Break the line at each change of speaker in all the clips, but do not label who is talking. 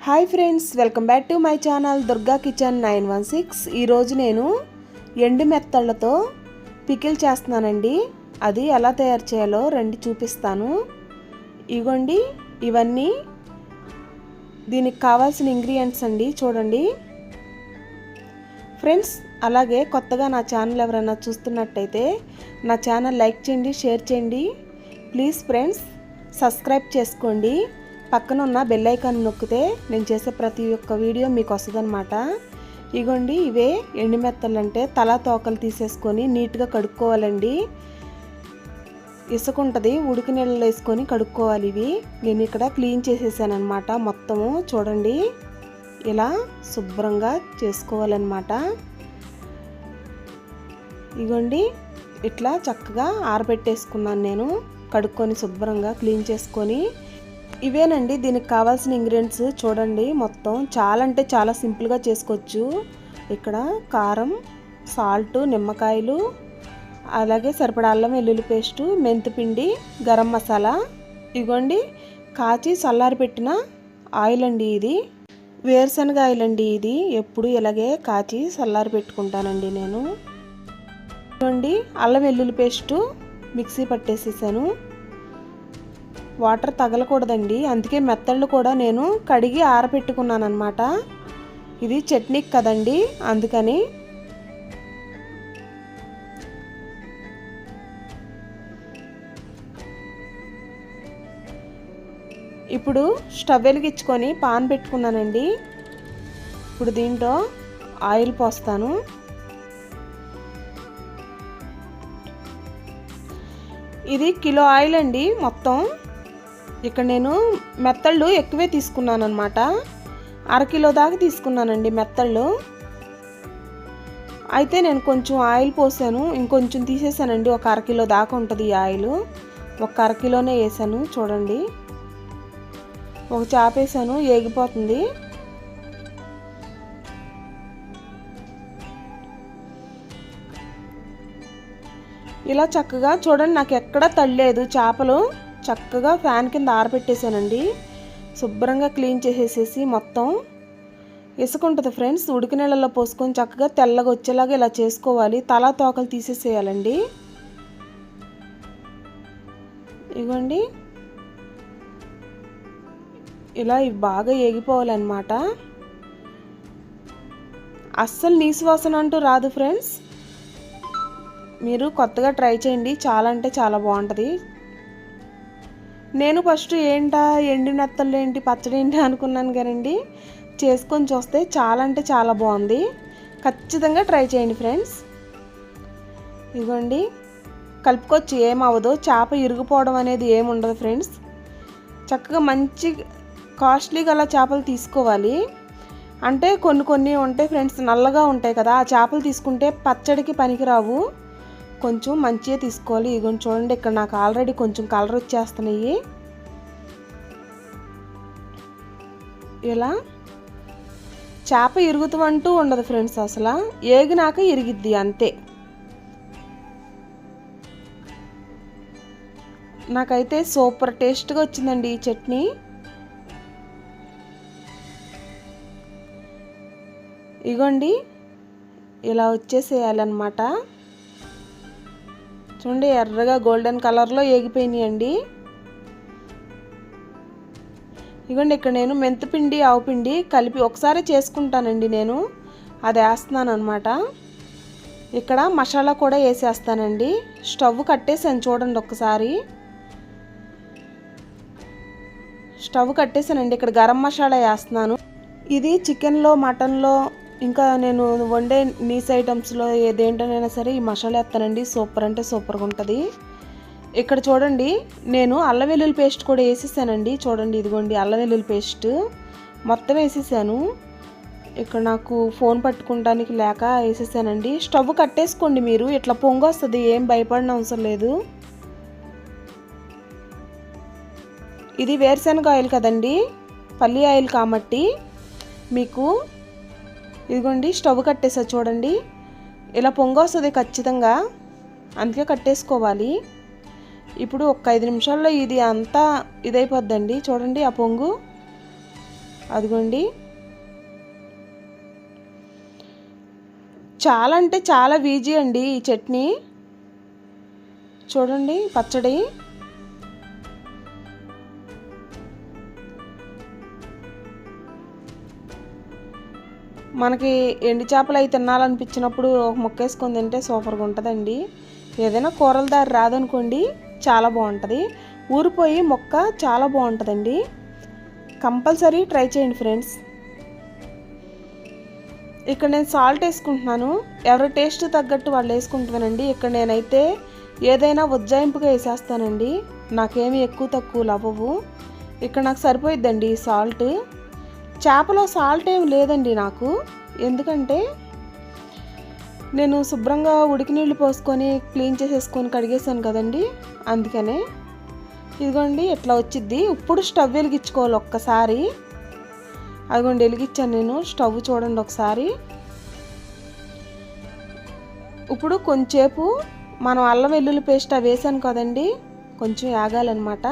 Hi friends, welcome back to my channel Durga kitchen 916. ఈరోజు నేను ఎండు మెత్తళ్ళతో పికిల్ చేస్తున్నానండి. అది ఎలా తయారు చేయాలో రండి చూపిస్తాను. ఇగోండి, ఇవన్నీ దీనికి కావాల్సిన ఇంగ్రీడియంట్స్ అండి. చూడండి ఫ్రెండ్స్, అలాగే కొత్తగా నా ఛానల్ ఎవరైనా చూస్తున్నట్టయితే నా ఛానల్ లైక్ చేయండి, షేర్ చేయండి. ప్లీజ్ ఫ్రెండ్స్, సబ్స్క్రైబ్ చేసుకోండి. పక్కన ఉన్న బెల్ ఐకాన్ నొక్కితే నేను చేసే ప్రతి ఒక్క వీడియో మీకు వస్తుందన్నమాట. ఇగోండి, ఇవే ఎండు మెత్తలు. అంటే తలా తోకలు తీసేసుకొని నీట్గా కడుక్కోవాలండి. ఇసుక ఉంటుంది, ఉడికి నీళ్ళలో వేసుకొని కడుక్కోవాలి. ఇవి నేను ఇక్కడ క్లీన్ చేసేసాను అనమాట మొత్తము. చూడండి, ఇలా శుభ్రంగా చేసుకోవాలన్నమాట. ఇగోండి, ఇట్లా చక్కగా ఆరబెట్టేసుకున్నాను నేను, కడుక్కొని శుభ్రంగా క్లీన్ చేసుకొని. ఇవేనండి దీనికి కావాల్సిన ఇంగ్రీడియంట్స్. చూడండి, మొత్తం చాలా అంటే చాలా సింపుల్గా చేసుకోవచ్చు. ఇక్కడ కారం, సాల్ట్, నిమ్మకాయలు, అలాగే సరిపడా అల్లం వెల్లుల్లి పేస్టు, మెంతిపిండి, గరం మసాలా. ఇగోండి, కాచి చల్లారి పెట్టిన ఆయిల్ అండి. ఇది వేరుశనగ ఆయిల్ అండి. ఇది ఎప్పుడు ఇలాగే కాచి చల్లారి పెట్టుకుంటానండి నేను. ఇగోండి, అల్లం వెల్లుల్లి పేస్టు మిక్సీ పట్టేసేసాను. వాటర్ తగలకూడదండి, అందుకే మెత్తళ్ళు కూడా నేను కడిగి ఆరబెట్టుకున్నాను అనమాట. ఇది చట్నీకి కదండి, అందుకని. ఇప్పుడు స్టవ్ వెలిగించుకొని పాన్ పెట్టుకున్నానండి. ఇప్పుడు దీంట్లో ఆయిల్ పోస్తాను. ఇది కిలో ఆయిల్ అండి మొత్తం. ఇక్కడ నేను మెత్తళ్ళు ఎక్కువే తీసుకున్నాను అనమాట. అరకిలో దాకా తీసుకున్నానండి మెత్తళ్ళు. అయితే నేను కొంచెం ఆయిల్ పోసాను, ఇంకొంచెం తీసేసానండి. ఒక అరకిలో దాకా ఉంటుంది ఈ ఆయిల్. ఒక అరకిలోనే వేసాను. చూడండి, ఒక చాప వేసాను, ఏగిపోతుంది. ఇలా చక్కగా చూడండి, నాకు ఎక్కడా తళ్ళలేదు. చేపలు చక్కగా ఫ్యాన్ కింద ఆరబెట్టేసానండి. శుభ్రంగా క్లీన్ చేసేసేసి మొత్తం. ఇసుక ఉంటుంది ఫ్రెండ్స్, ఉడికి నీళ్ళలో పోసుకొని చక్కగా తెల్లగా వచ్చేలాగా ఇలా చేసుకోవాలి. తలా తోకలు తీసేసేయాలండి. ఇవ్వండి, ఇలా ఇవి బాగా ఏగిపోవాలన్నమాట. అస్సలు నీసు వాసన అంటూ రాదు ఫ్రెండ్స్. మీరు కొత్తగా ట్రై చేయండి, చాలా అంటే చాలా బాగుంటుంది. నేను ఫస్ట్ ఏంటా ఎండు నెత్తళ్ళు ఏంటి, పచ్చడి ఏంటి అనుకున్నాను కానండి, చేసుకొని చూస్తే చాలా అంటే చాలా బాగుంది. ఖచ్చితంగా ట్రై చేయండి ఫ్రెండ్స్. ఇదిగోండి, కలుపుకొచ్చి ఏమవ్వదు. చేప ఇరిగిపోవడం అనేది ఏముండదు ఫ్రెండ్స్. చక్కగా మంచి కాస్ట్లీ గల చేపలు తీసుకోవాలి. అంటే కొన్ని ఉంటాయి ఫ్రెండ్స్, నల్లగా ఉంటాయి కదా, ఆ చేపలు తీసుకుంటే పచ్చడికి పనికిరావు. కొంచెం మంచిగా తీసుకోవాలి. ఇగోండి చూడండి, ఇక్కడ నాకు ఆల్రెడీ కొంచెం కలర్ వచ్చేస్తున్నాయి. ఇలా చేప ఇరుగుతూ ఉండదు ఫ్రెండ్స్, అసలు ఏగినాక ఇరిగిద్ది అంతే. నాకైతే సూపర్ టేస్ట్గా వచ్చిందండి ఈ చట్నీ. ఇగోండి, ఇలా వచ్చేసేయాలన్నమాట. చూడండి, ఎర్రగా గోల్డెన్ కలర్లో ఏగిపోయినాయండి. ఇగోండి, ఇక్కడ నేను మెంతిపిండి, ఆవుపిండి కలిపి ఒకసారి చేసుకుంటానండి నేను. అది వేస్తున్నాను అనమాట. ఇక్కడ మసాలా కూడా వేసేస్తానండి. స్టవ్ కట్టేసాను చూడండి ఒకసారి. స్టవ్ కట్టేసానండి. ఇక్కడ గరం మసాలా వేస్తున్నాను. ఇది చికెన్లో, మటన్లో, ఇంకా నేను వండే నీస్ ఐటమ్స్లో ఏదేంటనైనా సరే ఈ మసాలా వేస్తానండి. సూపర్ అంటే సూపర్గా ఉంటుంది. ఇక్కడ చూడండి, నేను అల్లం వెల్లుల్లి పేస్ట్ కూడా వేసేసానండి. చూడండి, ఇదిగోండి అల్లం వెల్లుల్లి పేస్ట్ మొత్తం వేసేసాను. ఇక్కడ నాకు ఫోన్ పట్టుకోవడానికి లేక వేసేసానండి. స్టవ్ కట్టేసుకోండి మీరు, ఇట్లా పొంగు వస్తుంది, ఏం భయపడిన అవసరం లేదు. ఇది వేరుశనగ ఆయిల్ కదండి, పల్లి ఆయిల్ కాబట్టి మీకు. ఇదిగోండి, స్టవ్ కట్టేసా చూడండి, ఇలా పొంగు వస్తుంది ఖచ్చితంగా, అందుకే కట్టేసుకోవాలి. ఇప్పుడు ఒక 5 నిమిషాల్లో ఇది అంతా ఇదైపోద్దండి. చూడండి, ఆ పొంగు అదిగోండి, చాలా అంటే చాలా ఈజీ అండి ఈ చట్నీ. చూడండి పచ్చడి. మనకి ఎండు చేపలు అవి తినాలనిపించినప్పుడు ఒక ముక్క వేసుకొని తింటే సూపర్గా ఉంటుందండి. ఏదైనా కూరల దారి రాదనుకోండి, చాలా బాగుంటుంది. ఊరిపోయి మొక్క చాలా బాగుంటుందండి. కంపల్సరీ ట్రై చేయండి ఫ్రెండ్స్. ఇక్కడ నేను సాల్ట్ వేసుకుంటున్నాను. ఎవరి టేస్ట్ తగ్గట్టు వాళ్ళు వేసుకుంటున్నానండి. ఇక్కడ నేనైతే ఏదైనా ఉజ్జాయింపుగా వేసేస్తానండి. నాకేమీ ఎక్కువ తక్కువలు అవ్వవు. ఇక్కడ నాకు సరిపోయిద్దండి సాల్ట్. చేపలో సాల్ట్ ఏమి లేదండి నాకు, ఎందుకంటే నేను శుభ్రంగా ఉడికి నీళ్ళు పోసుకొని క్లీన్ చేసేసుకొని కడిగేసాను కదండి, అందుకనే. ఇదిగోండి ఇట్లా వచ్చిద్ది. ఇప్పుడు స్టవ్ వెలిగించుకోవాలి ఒక్కసారి. అదిగోండి వెలిగించాను నేను స్టవ్, చూడండి ఒకసారి. ఇప్పుడు కొంచెంసేపు మనం అల్లం వెల్లుల్లి పేస్ట్ అవి వేసాను కదండి, కొంచెం ఆగాలన్నమాట.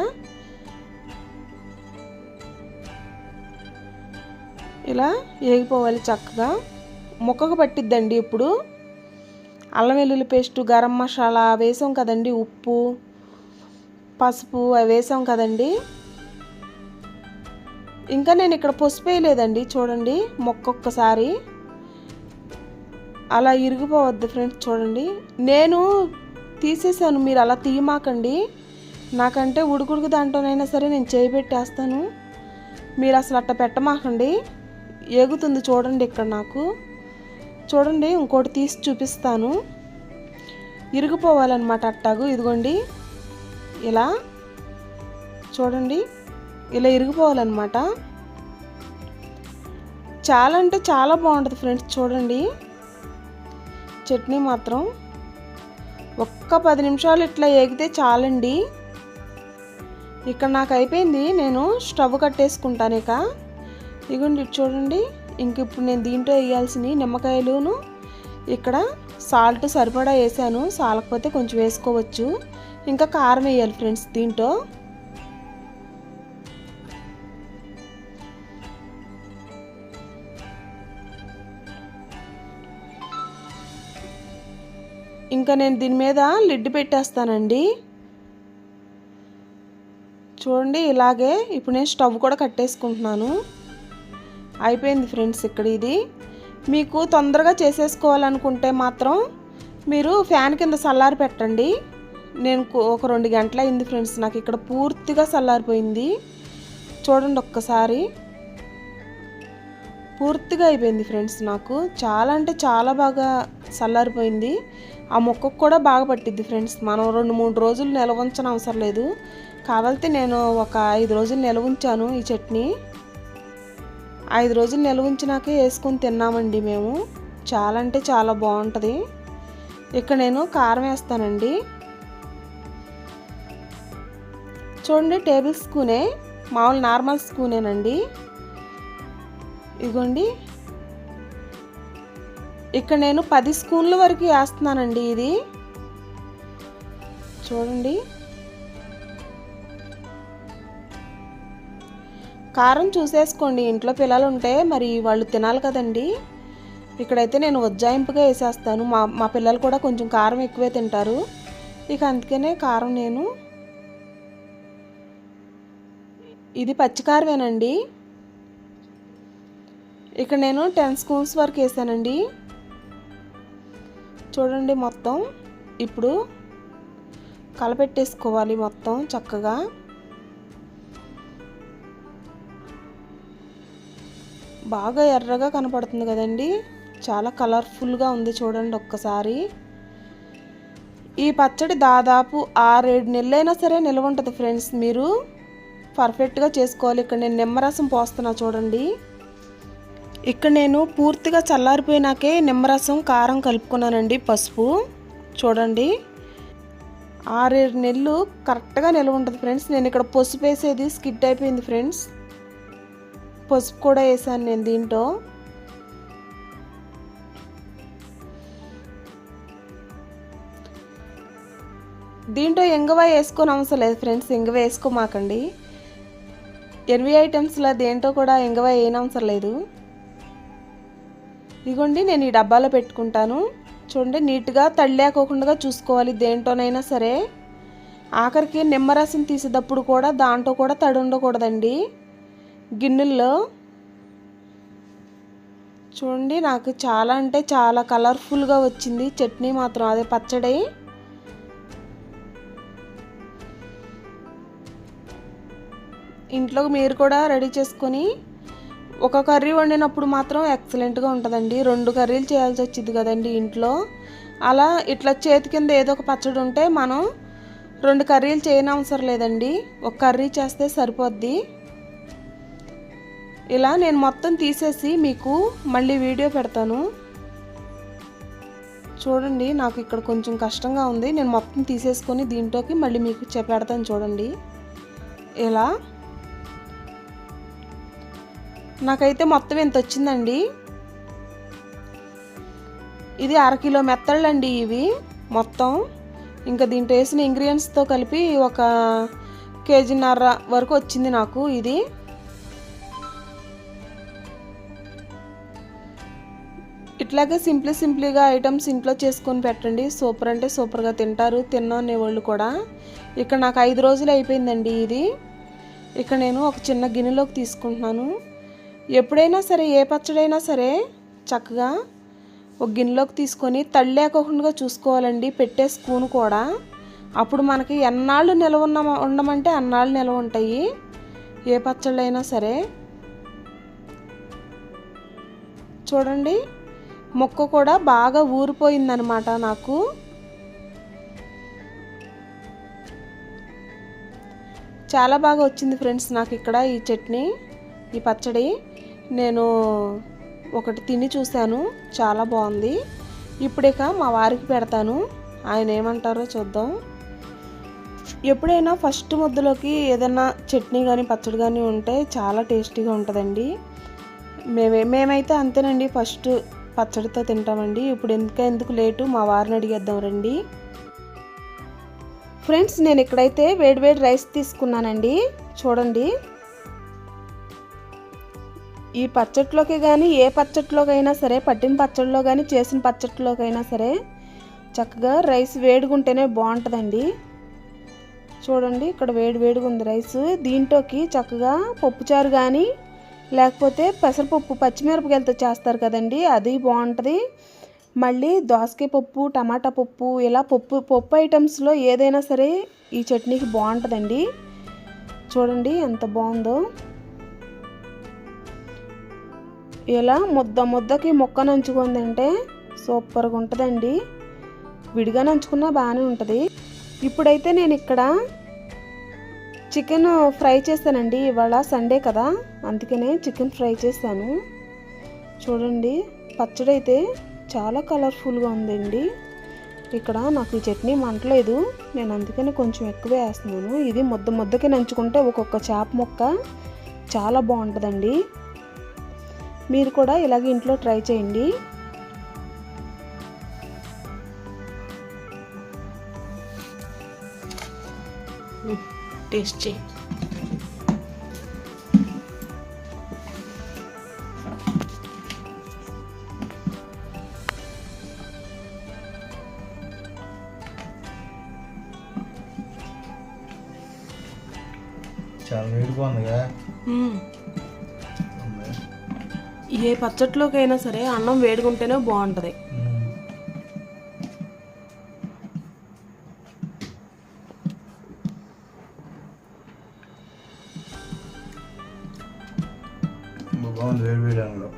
ఇలా వేగిపోవాలి చక్కగా. ముక్కకు పట్టిద్దండి. ఇప్పుడు అల్లం వెల్లుల్లి పేస్టు, గరం మసాలా వేసాం కదండి, ఉప్పు పసుపు అవి వేసాం కదండి. ఇంకా నేను ఇక్కడ పసుపు వేయలేదండి. చూడండి మొక్క ఒక్కసారి అలా ఇరిగిపోవద్దు ఫ్రెండ్స్. చూడండి నేను తీసేసాను, మీరు అలా తీయమాకండి. నాకంటే ఉడుకుడుకు దాంట్లోనైనా సరే నేను చేయి పెట్టేస్తాను, మీరు అసలు అట్ట పెట్టమాకండి. ఏగుతుంది చూడండి ఇక్కడ నాకు. చూడండి ఇంకోటి తీసి చూపిస్తాను. ఇరిగిపోవాలన్నమాట అట్టాగు. ఇదిగోండి ఇలా చూడండి, ఇలా ఇరిగిపోవాలన్నమాట. చాలా అంటే చాలా బాగుంటుంది ఫ్రెండ్స్. చూడండి చట్నీ మాత్రం ఒక్క 10 నిమిషాలు ఇట్లా ఏగితే చాలండి. ఇక్కడ నాకు అయిపోయింది, నేను స్టవ్ కట్టేసుకుంటాను ఇక. ఇదిగోండి చూడండి. ఇంక ఇప్పుడు నేను దీంట్లో వేయాల్సిన నిమ్మకాయలును, ఇక్కడ సాల్ట్ సరిపడా వేసాను, సాలకపోతే కొంచెం వేసుకోవచ్చు. ఇంకా కారం వేయాలి ఫ్రెండ్స్ దీంట్లో. ఇంకా నేను దీని మీద లిడ్ పెట్టేస్తానండి. చూడండి ఇలాగే. ఇప్పుడు నేను స్టవ్ కూడా కట్టేసుకుంటున్నాను. అయిపోయింది ఫ్రెండ్స్ ఇక్కడ ఇది. మీకు తొందరగా చేసేసుకోవాలనుకుంటే మాత్రం మీరు ఫ్యాన్ కింద చల్లారి పెట్టండి. నేను ఒక 2 గంటలు అయింది ఫ్రెండ్స్, నాకు ఇక్కడ పూర్తిగా చల్లారిపోయింది. చూడండి ఒక్కసారి, పూర్తిగా అయిపోయింది ఫ్రెండ్స్. నాకు చాలా అంటే చాలా బాగా చల్లారిపోయింది. ఆ మొక్కకు కూడా బాగా పట్టిద్ది ఫ్రెండ్స్. మనం 2-3 రోజులు నిల్వ ఉంచని అవసరం లేదు. కావాలంటే నేను ఒక 5 రోజులు నిల్వ ఉంచాను ఈ చట్నీ. 5 రోజులు నిల్వ ఉంచినాకే వేసుకొని తిన్నామండి మేము. చాలా అంటే చాలా బాగుంటుంది. ఇక్కడ నేను కారం వేస్తానండి. చూడండి టేబుల్ స్పూనే, మామూలు నార్మల్ స్పూనేనండి. ఇదిగోండి ఇక్కడ నేను 10 స్పూన్ల వరకు వేస్తున్నానండి ఇది. చూడండి కారం చూసేసుకోండి, ఇంట్లో పిల్లలు ఉంటే మరి వాళ్ళు తినాలి కదండి. ఇక్కడైతే నేను ఉజ్జాయింపుగా వేసేస్తాను. మా పిల్లలు కూడా కొంచెం కారం ఎక్కువే తింటారు. ఇక అందుకనే కారం నేను, ఇది పచ్చికారమేనండి. ఇక్కడ నేను 10 స్పూన్స్ వరకు వేసానండి. చూడండి మొత్తం ఇప్పుడు కలపెట్టేసుకోవాలి మొత్తం చక్కగా. బాగా ఎర్రగా కనపడుతుంది కదండి, చాలా కలర్ఫుల్గా ఉంది. చూడండి ఒక్కసారి. ఈ పచ్చడి దాదాపు 6-7 నెలలైనా సరే నిల్వ ఉంటుంది ఫ్రెండ్స్. మీరు పర్ఫెక్ట్గా చేసుకోవాలి. ఇక్కడ నేను నిమ్మరసం పోస్తున్నా చూడండి. ఇక్కడ నేను పూర్తిగా చల్లారిపోయినాకే నిమ్మరసం, కారం కలుపుకున్నానండి, పసుపు. చూడండి 6-7 నెలలు కరెక్ట్గా నిల్వ ఉంటుంది ఫ్రెండ్స్. నేను ఇక్కడ పసుపు వేసేది స్కిప్ అయిపోయింది ఫ్రెండ్స్. పసుపు కూడా వేసాను నేను దీంట్లో. దీంట్లో ఇంగువ వేసుకొని అవసరం లేదు ఫ్రెండ్స్, ఇంగువ వేసుకోమాకండి. ఎనిమిది ఐటమ్స్లో దేంటో కూడా ఇంగవ ఏనవసరం లేదు. ఇదిగోండి నేను ఈ డబ్బాలో పెట్టుకుంటాను. చూడండి నీట్గా తడి లేకోకుండా చూసుకోవాలి దేంటోనైనా సరే. ఆఖరికి నిమ్మరసం తీసేటప్పుడు కూడా దాంట్లో కూడా తడి ఉండకూడదండి గిన్నెల్లో. చూడండి నాకు చాలా అంటే చాలా కలర్ఫుల్గా వచ్చింది చట్నీ మాత్రం, అదే పచ్చడి. ఇంట్లో మీరు కూడా రెడీ చేసుకొని ఒక కర్రీ వండినప్పుడు మాత్రం ఎక్సలెంట్గా ఉంటుందండి. 2 కర్రీలు చేయాల్సి వచ్చింది కదండి ఇంట్లో. అలా ఇట్లా చేతి కింద ఏదో ఒక పచ్చడి ఉంటే మనం 2 కర్రీలు చేయనవసరం లేదండి, ఒక కర్రీ చేస్తే సరిపోద్ది. ఇలా నేను మొత్తం తీసేసి మీకు మళ్ళీ వీడియో పెడతాను. చూడండి నాకు ఇక్కడ కొంచెం కష్టంగా ఉంది. నేను మొత్తం తీసేసుకొని దీంట్లోకి మళ్ళీ మీకు పెడతాను చూడండి. ఇలా నాకైతే మొత్తం ఎంత వచ్చిందండి. ఇది 1/2 కిలో మెత్తళ్ళండి ఇవి మొత్తం. ఇంకా దీంట్లో వేసిన ఇంగ్రీడియంట్స్తో కలిపి 1.5 కేజీన్నర వరకు వచ్చింది నాకు ఇది. ఇట్లాగే సింప్లీగా ఐటమ్స్ ఇంట్లో చేసుకొని పెట్టండి. సూపర్ అంటే సూపర్గా తింటారు తిన్ననే వాళ్ళు కూడా. ఇక్కడ నాకు 5 రోజులు అయిపోయిందండి ఇది. ఇక్కడ నేను ఒక చిన్న గిన్నెలోకి తీసుకుంటున్నాను. ఎప్పుడైనా సరే ఏ పచ్చడైనా సరే చక్కగా ఒక గిన్నెలోకి తీసుకొని తడి లేకుండా చూసుకోవాలండి పెట్టే స్పూన్ కూడా. అప్పుడు మనకి ఎన్నాళ్ళు నిల్వ ఉండమంటే అన్నాళ్ళు నిల్వ ఉంటాయి ఏ పచ్చళ్ళైనా సరే. చూడండి ముక్క కూడా బాగా ఊరిపోయిందనమాట నాకు. చాలా బాగా వచ్చింది ఫ్రెండ్స్ నాకు ఇక్కడ ఈ చట్నీ, ఈ పచ్చడి. నేను ఒకటి తిని చూశాను, చాలా బాగుంది. ఇప్పుడిక మా వారికి పెడతాను, ఆయన ఏమంటారో చూద్దాం. ఎప్పుడైనా ఫస్ట్ ముద్దలోకి ఏదైనా చట్నీ కానీ పచ్చడి కానీ ఉంటే చాలా టేస్టీగా ఉంటుందండి. మేమైతే అంతేనండి, ఫస్ట్ పచ్చడితో తింటామండి. ఇప్పుడు ఎందుకు లేటు, మా వారిని అడిగేద్దాం రండి. ఫ్రెండ్స్ నేను ఇక్కడైతే వేడివేడి రైస్ తీసుకున్నానండి. చూడండి ఈ పచ్చట్లోకి కానీ ఏ పచ్చట్లోకైనా సరే, పట్టిన పచ్చడిలో కానీ చేసిన పచ్చట్లోకైనా సరే చక్కగా రైస్ వేడిగుంటేనే బాగుంటుందండి. చూడండి ఇక్కడ వేడిగా ఉంది రైస్. దీంట్లోకి చక్కగా పప్పుచారు కానీ లేకపోతే పెసరపప్పు పచ్చిమిరపకాయలతో చేస్తారు కదండి, అది బాగుంటుంది. మళ్ళీ దోసకాయ పప్పు, టమాటా పప్పు, ఇలా పప్పు ఐటమ్స్లో ఏదైనా సరే ఈ చట్నీకి బాగుంటుందండి. చూడండి ఎంత బాగుందో. ఇలా ముద్దకి ముక్క నంచుకుందంటే సూపర్గా ఉంటుందండి. విడిగా నంచుకున్నా బాగానే ఉంటుంది. ఇప్పుడైతే నేను ఇక్కడ చికెన్ ఫ్రై చేస్తానండి. ఇవాళ సండే కదా, అందుకనే చికెన్ ఫ్రై చేస్తాను. చూడండి పచ్చడి అయితే చాలా కలర్ఫుల్గా ఉందండి. ఇక్కడ నాకు ఈ చట్నీ మంటలేదు, నేను అందుకని కొంచెం ఎక్కువే వేస్తున్నాను. ఇది ముద్దకి నంచుకుంటే ఒక్కొక్క చేప ముక్క చాలా బాగుంటుందండి. మీరు కూడా ఇలాగ ఇంట్లో ట్రై చేయండి. టేస్ట్ చేయి.
చాలా వేడిగా ఉందిగా.
ఏ పచ్చట్లోకైనా సరే అన్నం వేడిగుంటేనే బాగుంటుంది.
బాగుంది వేడి అన్నంలో.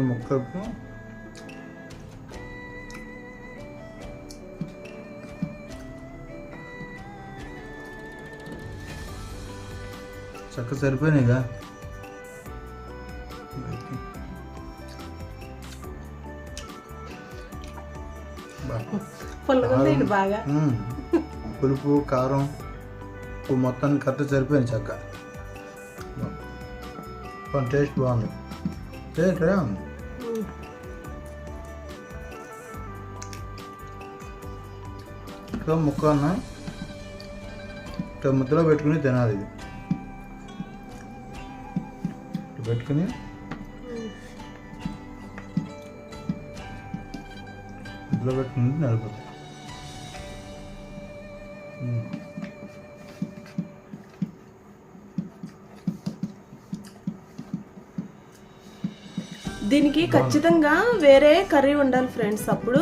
ముక్కకు చక్క సరిపోయినాయిగా.
బాగా
పులుపు కారం మొత్తాన్ని కరెక్ట్ సరిపోయింది చక్క. టేస్ట్ బాగుంది. ఇక్కడ ఇట్లా ముక్క అన్న ఇట్లా ముద్దలో పెట్టుకుని తినాలి. ఇది ఇట్లా పెట్టుకుని ముద్దలో పెట్టుకుని నలుపుతుంది.
దీనికి ఖచ్చితంగా వేరే కర్రీ ఉండాలి ఫ్రెండ్స్. అప్పుడు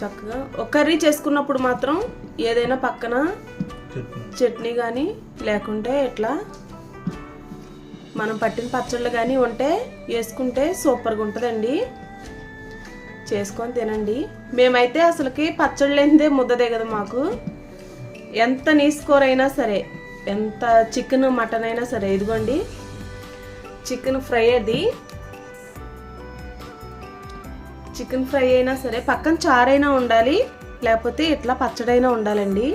చక్కగా ఒక కర్రీ చేసుకున్నప్పుడు మాత్రం ఏదైనా పక్కన చట్నీ కానీ లేకుంటే ఇట్లా మనం పట్టిన పచ్చళ్ళు కానీ ఉంటే వేసుకుంటే సూపర్గా ఉంటుందండి. చేసుకొని తినండి. మేమైతే అసలుకి పచ్చళ్ళు లేనిదే ముద్ద దిగదు మాకు. ఎంత నీసుకోర అయినా సరే, ఎంత చికెన్ మటన్ అయినా సరే. ఇదిగోండి చికెన్ ఫ్రై. అది చికెన్ ఫ్రై అయినా సరే పక్కన చారైనా ఉండాలి, లేకపోతే ఇట్లా పచ్చడైనా ఉండాలండి.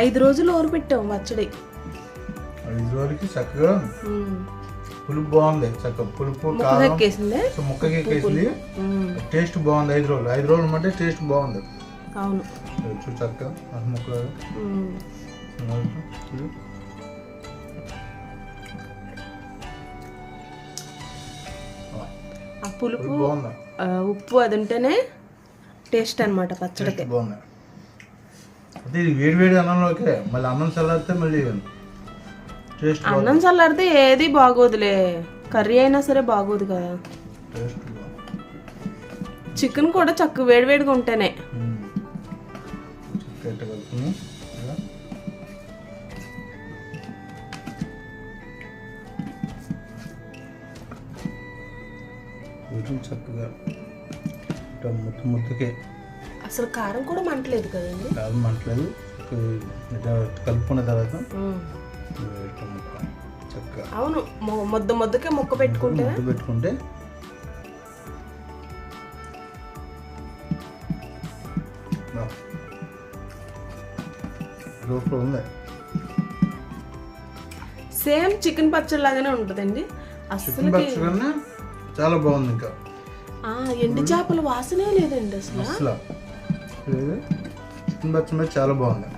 ఐదు రోజులు ఊరపెట్టాం పచ్చడి.
5 రోజులకి చక్కగా పులుపు బాగుంది. చక్కగా పులుపు ముక్కకి ఎక్కేసింది. టేస్ట్ బాగుంది. 5 రోజులు అంటే టేస్ట్ బాగుంది.
అవును
చక్కగా ముక్కలు
ఆ పులుపు ఉప్పు అది ఉంటేనే టేస్ట్ అన్నమాట పచ్చడికి.
బాగుంది. అదే వేడి వేడి అన్నంలోకే మళ్ళీ అన్నం చల్లారితే మళ్ళీ టేస్ట్.
అన్నం చల్లారితే ఏది బాగోదులే, కర్రీ అయినా సరే బాగోదు కదా. చికెన్ కూడా చక్కగా వేడివేడిగా ఉంటేనే.
చక్కగా ముద్దకే
అసలు కారం కూడా మంటలేదు కదండి.
కారం మంటలేదు. కలుపుకున్న తర్వాత చక్కగా
అవును ముద్దకే ముక్క పెట్టుకుంటే
ఉంది.
సేమ్ చికెన్ పచ్చడి లాగానే ఉంటుందండి. అసలు
చాలా బాగుంది. ఇంకా
ఎండు చేపల వాసనే లేదండి అసలు.
చికెన్ పచ్చడి చాలా బాగుంది.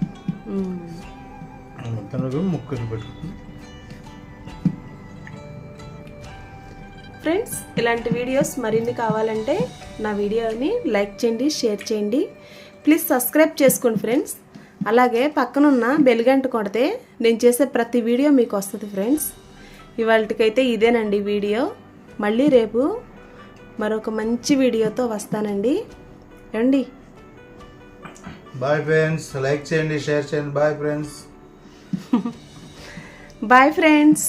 ముక్కలు పెట్టుకుంది.
ఫ్రెండ్స్ ఇలాంటి వీడియోస్ మరిన్ని కావాలంటే నా వీడియోని లైక్ చేయండి, షేర్ చేయండి, ప్లీజ్ సబ్స్క్రైబ్ చేసుకోండి ఫ్రెండ్స్. అలాగే పక్కనున్న బెల్ గంట కొడితే నేను చేసే ప్రతి వీడియో మీకు వస్తుంది ఫ్రెండ్స్. ఇవాళకైతే ఇదేనండి వీడియో. మళ్ళీ రేపు మరొక మంచి వీడియోతో వస్తానండి. రండి.
Bye friends. లైక్ చేయండి, షేర్ చేయండి. Bye friends.
Bye friends.